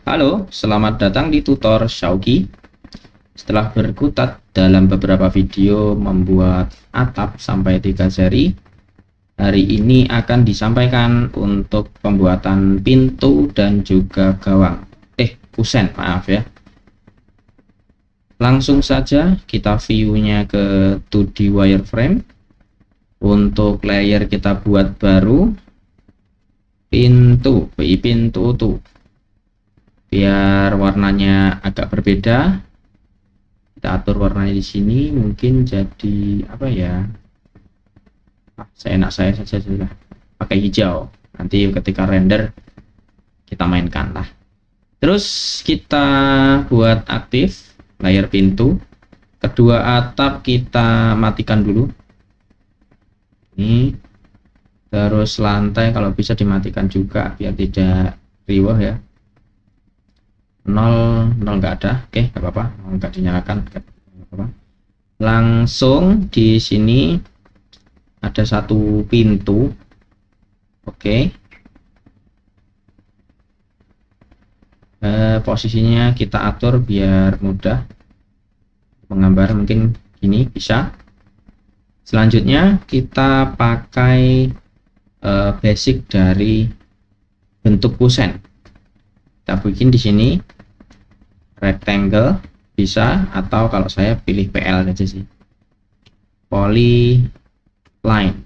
Halo, selamat datang di tutor Shauki. Setelah berkutat dalam beberapa video membuat atap sampai 3 seri, hari ini akan disampaikan untuk pembuatan pintu dan juga gawang. Kusen, maaf ya. Langsung saja kita view-nya ke 2D wireframe. Untuk layer kita buat baru pintu, pintu tuh. Biar warnanya agak berbeda, kita atur warnanya di sini, mungkin jadi apa ya, seenak saya saja sudah pakai hijau, nanti ketika render kita mainkan lah. Terus kita buat aktif layar pintu, kedua atap kita matikan dulu ini, terus lantai kalau bisa dimatikan juga biar tidak riwah ya. 0 nggak ada, oke nggak apa-apa, nggak dinyalakan, nggak apa-apa. Langsung di sini ada satu pintu, oke. Posisinya kita atur biar mudah menggambar, mungkin gini bisa. Selanjutnya kita pakai basic dari bentuk kusen. Kita bikin di sini rectangle bisa, atau kalau saya pilih PL aja sih, polyline.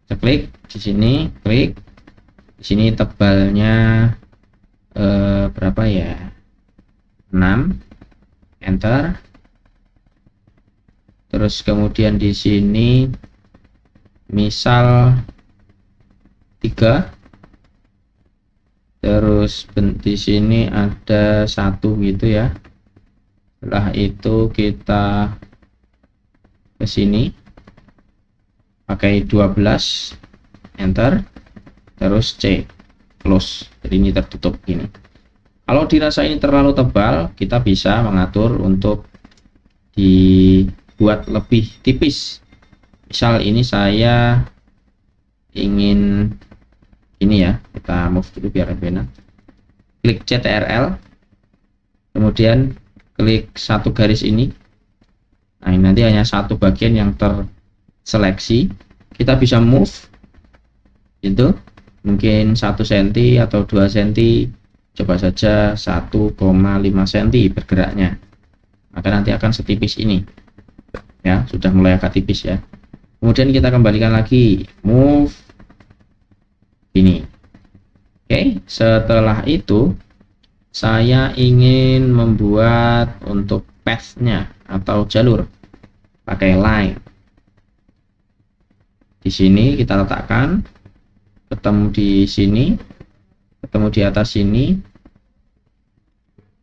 Kita klik di sini, klik di sini, tebalnya berapa ya, 6, enter. Terus kemudian di sini misal 3, terus di sini ada 1 gitu ya. Setelah itu kita ke sini pakai 12, enter, terus C, close. Jadi ini tertutup gini. Kalau dirasa ini terlalu tebal, kita bisa mengatur untuk dibuat lebih tipis. Misal ini saya ingin ini ya, kita move dulu biar lebih enak. Klik CTRL, kemudian klik satu garis ini. Nah, ini nanti hanya satu bagian yang terseleksi. Kita bisa move itu mungkin 1 cm atau 2 cm, coba saja 1,5 cm bergeraknya, maka nanti akan setipis ini ya, sudah mulai agak tipis ya. Kemudian kita kembalikan lagi, move ini. Oke, setelah itu saya ingin membuat untuk path-nya atau jalur pakai line. Di sini kita letakkan, ketemu di sini, ketemu di atas sini.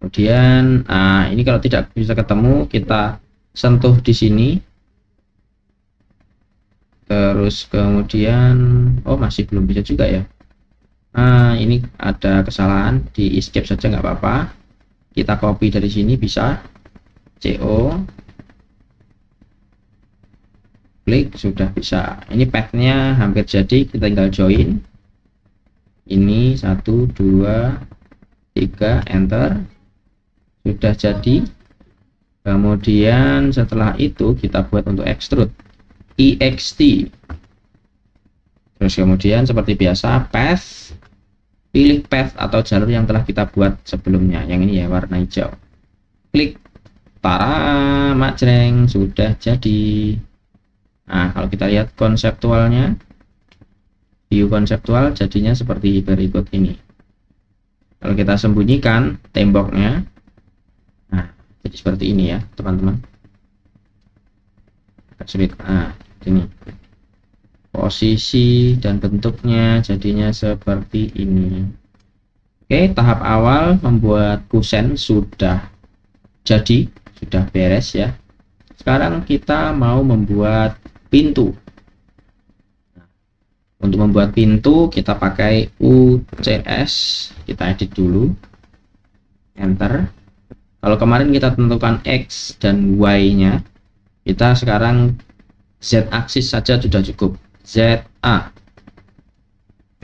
Kemudian ini kalau tidak bisa ketemu, kita sentuh di sini. Terus kemudian masih belum bisa juga ya. Ini ada kesalahan, di escape saja nggak apa-apa. Kita copy dari sini bisa, CO, klik, sudah bisa. Ini path-nya hampir jadi, kita tinggal join. Ini 1, 2, 3, enter, sudah jadi. Kemudian setelah itu kita buat untuk extrude, EXT. Terus kemudian seperti biasa path, pilih path atau jalur yang telah kita buat sebelumnya, yang ini ya warna hijau, klik, tara, macreng, sudah jadi. Nah, kalau kita lihat konseptualnya, view konseptual jadinya seperti berikut ini. Kalau kita sembunyikan temboknya, nah jadi seperti ini ya teman-teman, agak sulit. Ini posisi dan bentuknya jadinya seperti ini. Oke, tahap awal membuat kusen sudah jadi, sudah beres ya. Sekarang kita mau membuat pintu. Untuk membuat pintu kita pakai UCS, kita edit dulu, enter. Kalau kemarin kita tentukan X dan Y nya, kita sekarang Z aksis saja sudah cukup, ZA,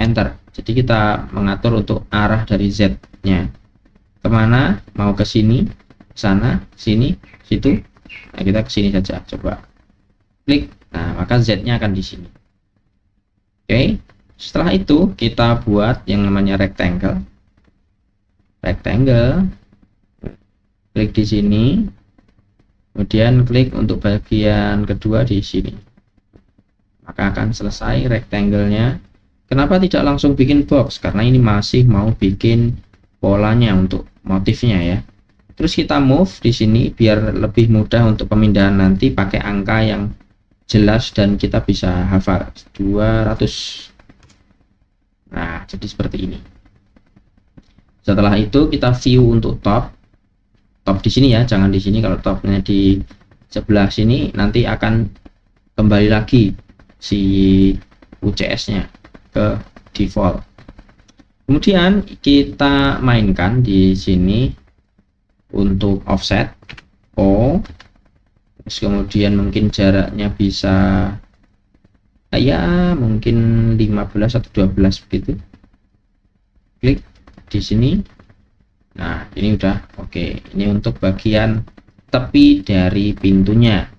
enter. Jadi kita mengatur untuk arah dari Z nya kemana, mau ke sini, sana, sini, situ. Nah, kita ke sini saja, coba klik. Nah, maka Z nya akan di sini. Oke, setelah itu kita buat yang namanya rectangle. Klik di sini, kemudian klik untuk bagian kedua di sini, maka akan selesai rectangle-nya. Kenapa tidak langsung bikin box? Karena ini masih mau bikin polanya untuk motifnya ya. Terus kita move di sini biar lebih mudah untuk pemindahan nanti, pakai angka yang jelas dan kita bisa hafal 200. Nah, jadi seperti ini. Setelah itu kita view untuk top di sini ya, jangan di sini. Kalau topnya di sebelah sini nanti akan kembali lagi si UCS-nya ke default. Kemudian kita mainkan di sini untuk offset O. Terus kemudian mungkin jaraknya bisa ya mungkin 15 atau 12 begitu. Klik di sini. Nah, ini udah oke. Ini untuk bagian tepi dari pintunya.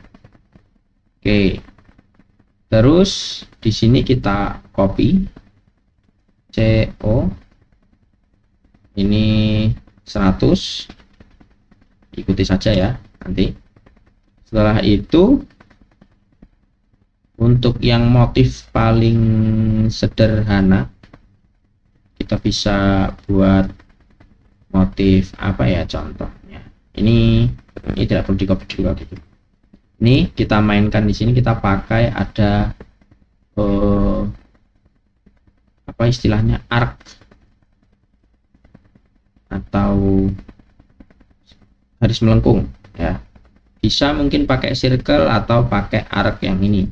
Oke. Terus di sini kita copy CO. Ini 100. Ikuti saja ya nanti. Setelah itu untuk yang motif paling sederhana kita bisa buat motif apa ya contohnya. Ini tidak perlu di copy juga gitu. Ini kita mainkan di sini, kita pakai ada apa istilahnya, arc atau garis melengkung ya. Bisa mungkin pakai circle atau pakai arc yang ini.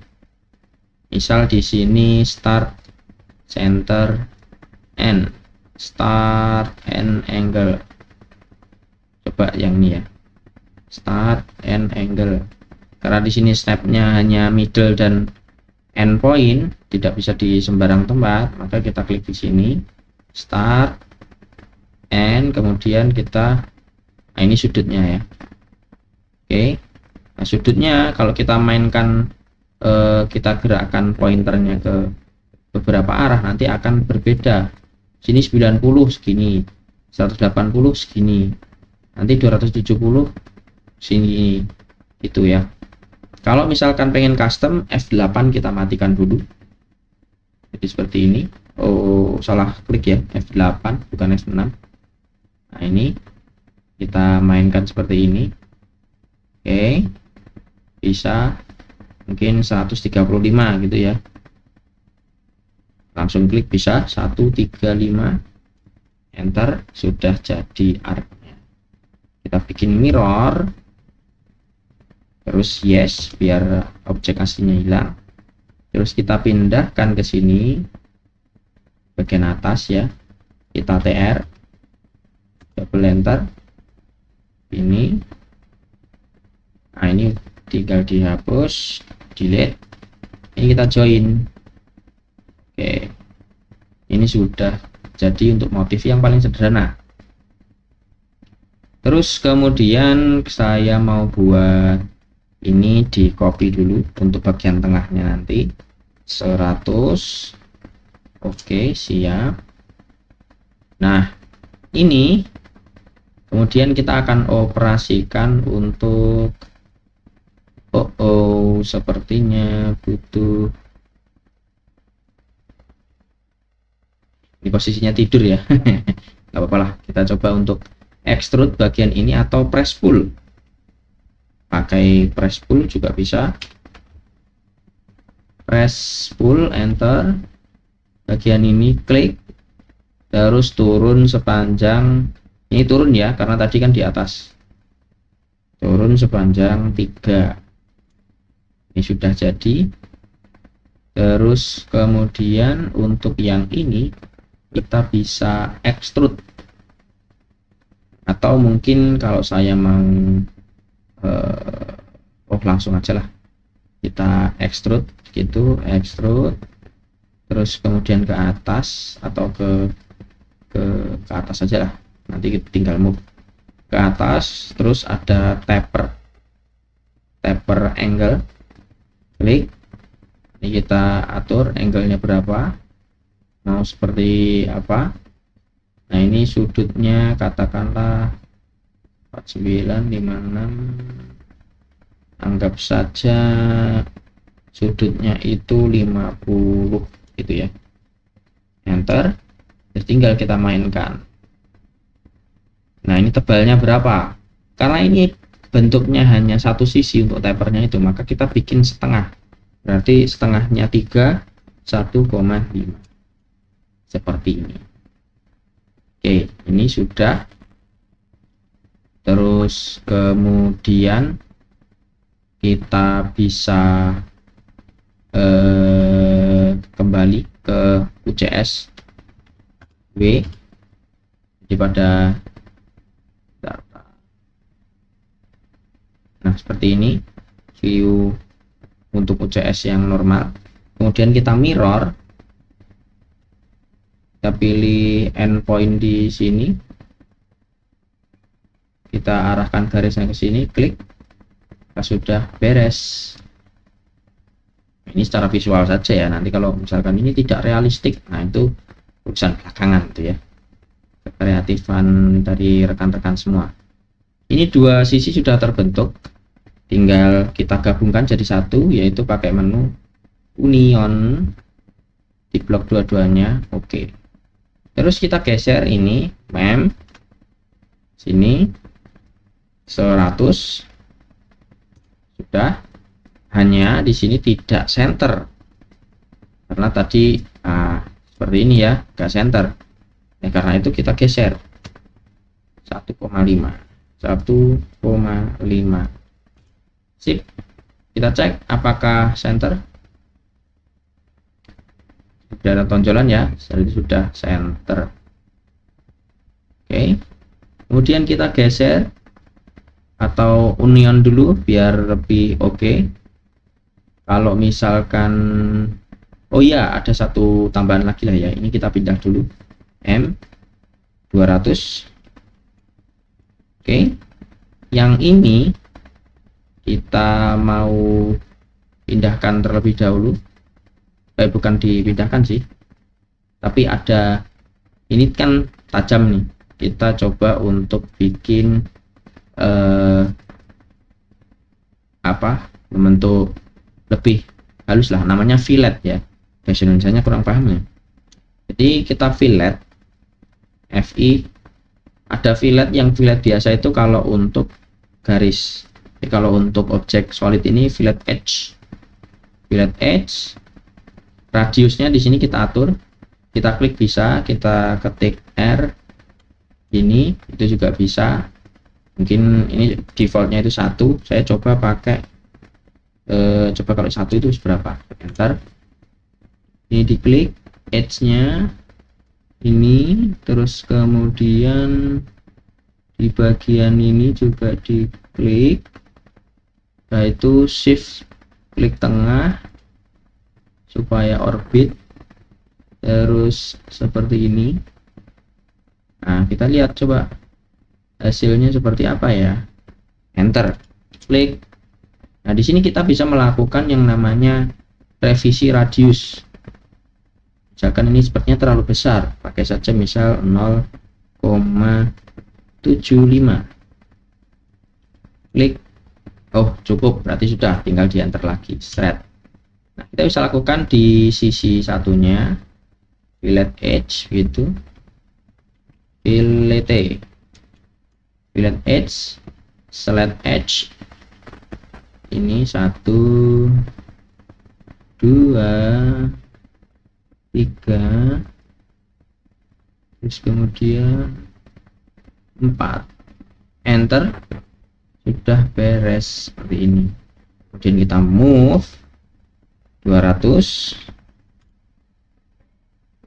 Misal di sini start, center, end. Start and angle. Coba yang ini ya. Start and angle. Karena di sini stepnya hanya middle dan end point, tidak bisa di sembarang tempat, maka kita klik di sini. Start, end, kemudian kita, nah ini sudutnya ya. Oke. Nah, sudutnya kalau kita mainkan, kita gerakkan pointernya ke beberapa arah, nanti akan berbeda. Sini 90 segini, 180 segini, nanti 270 sini, itu ya. Kalau misalkan pengen custom, F8 kita matikan dulu. Jadi seperti ini. Oh, salah klik ya, F8 bukan F6. Nah, ini kita mainkan seperti ini. Oke. Bisa mungkin 135 gitu ya. Langsung klik bisa 135, enter, sudah jadi artnya. Kita bikin mirror, terus yes biar objek aslinya hilang. Terus kita pindahkan ke sini bagian atas ya, kita TR, double enter ini. Nah, ini tinggal dihapus, delete. Ini kita join. Oke, ini sudah jadi untuk motif yang paling sederhana. Terus kemudian saya mau buat ini, di copy dulu untuk bagian tengahnya nanti 100. Oke, siap. Nah, ini kemudian kita akan operasikan untuk sepertinya butuh, ini posisinya tidur ya. Nggak apa-apa lah, kita coba untuk extrude bagian ini atau press pull. Pakai press pull juga bisa. Press pull, enter. Bagian ini klik, terus turun sepanjang, ini turun ya karena tadi kan di atas, turun sepanjang 3. Ini sudah jadi. Terus kemudian untuk yang ini kita bisa extrude, atau mungkin kalau saya mau langsung aja lah kita extrude gitu, extrude. terus kemudian ke atas atau ke atas saja lah, nanti kita tinggal move ke atas, terus ada taper angle, klik. Ini kita atur angle-nya berapa, mau seperti apa. Nah ini sudutnya katakanlah 4956, anggap saja sudutnya itu 50 gitu ya, enter. Terus tinggal kita mainkan. Nah ini tebalnya berapa, karena ini bentuknya hanya satu sisi untuk tapernya itu, maka kita bikin setengah, berarti setengahnya 3, 1,5 seperti ini. Oke, ini sudah. Terus kemudian kita bisa kembali ke UCS W daripada data. Nah seperti ini view untuk UCS yang normal. Kemudian kita mirror, kita pilih endpoint di sini, kita arahkan garisnya ke sini, klik. Nah, sudah beres. Ini secara visual saja ya, nanti kalau misalkan ini tidak realistik, nah itu urusan belakangan tuh ya, kreatifan dari rekan-rekan semua. Ini dua sisi sudah terbentuk, tinggal kita gabungkan jadi satu, yaitu pakai menu union di blok dua-duanya. Oke, terus kita geser ini mem sini 100, sudah. Hanya di sini tidak center karena tadi seperti ini ya, gak center. Nah, karena itu kita geser 1,5. Sip, kita cek apakah center. Sudah ada tonjolan ya, sudah center. Oke, kemudian kita geser atau union dulu biar lebih oke. Kalau misalkan, oh ya, ada satu tambahan lagi lah ya, ini kita pindah dulu M 200. Oke, yang ini kita mau pindahkan terlebih dahulu, bukan dipindahkan sih, tapi ada ini kan tajam nih, kita coba untuk bikin membentuk lebih halus lah, namanya fillet ya, bahasa Indonesianya kurang paham ya. Jadi kita fillet, FI. Ada fillet, yang fillet biasa itu kalau untuk garis. Jadi kalau untuk objek solid ini fillet edge. Radiusnya di sini kita atur, kita klik bisa, kita ketik R ini, itu juga bisa. Mungkin ini defaultnya itu 1, saya coba pakai coba kalau 1 itu berapa, enter. Ini diklik edge nya ini, terus kemudian di bagian ini juga diklik, nah itu shift klik tengah supaya orbit, terus seperti ini. Nah kita lihat coba hasilnya seperti apa ya, enter, klik. Nah di sini kita bisa melakukan yang namanya revisi radius. Misalkan ini sepertinya terlalu besar, pakai saja misal 0,75, klik. Oh cukup, berarti sudah, tinggal di enter lagi, shred. Nah kita bisa lakukan di sisi satunya, fillet edge gitu, fillet edge, select edge. Ini 1, 2, 3, terus kemudian 4, enter, sudah beres seperti ini. Kemudian kita move 200,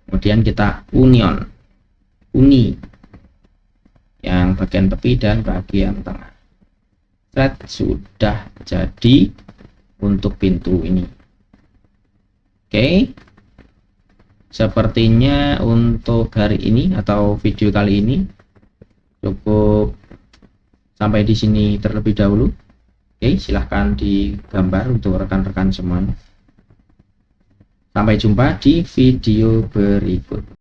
kemudian kita uni yang bagian tepi dan bagian tengah. Thread sudah jadi untuk pintu ini. Oke. sepertinya untuk hari ini atau video kali ini cukup sampai di sini terlebih dahulu. Oke, silahkan digambar untuk rekan-rekan semuanya. Sampai jumpa di video berikut.